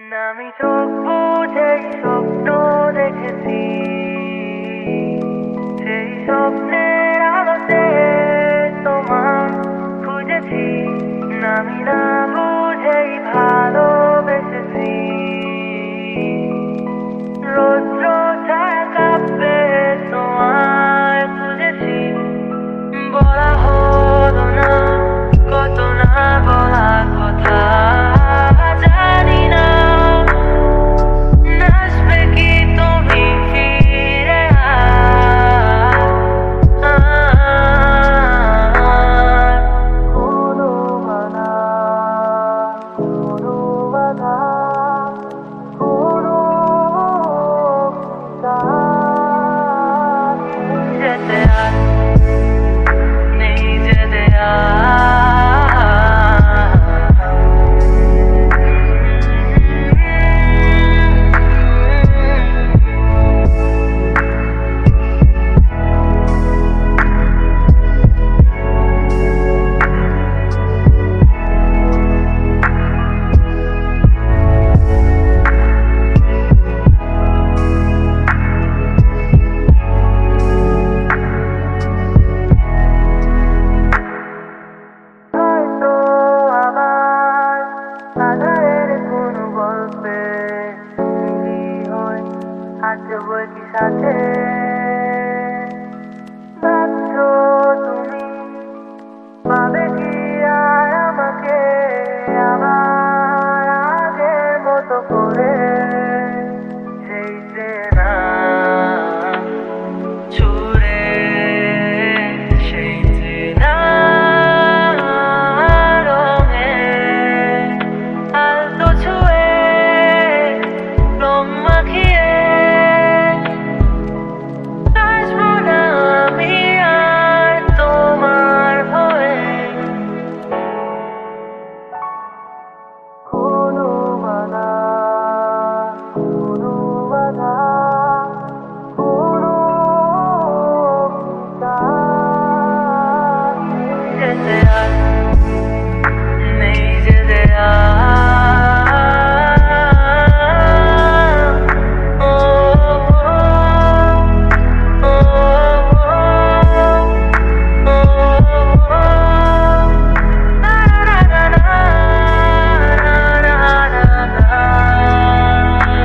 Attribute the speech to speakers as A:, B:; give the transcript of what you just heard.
A: আমি চোখ বুঝে স্বপ্ন দেখেছি, সেই স্বপ্নের আলোতে তোমার খুঁজেছি। আমি না বুঝেই ভালোবেসেছি, রৌদ্র ছায়া কাঁপবে তোমায় খুঁজেছি। বলা হলো না কত না বলা কথা, জানি না আসবে কি তুমি ফিরে। কোনো বাধা, কোনো বাধা, কোনো যেতে আর নেই, যেতে বই কি সাথে ভাবছো তুমি, পাবে কি আর আমাকে আবার আগের মতো করে। সেই চেনা ছুড়ে, সেই চেনা রঙে আলতো ছুঁয়ে রং মাখিয়ে যেতে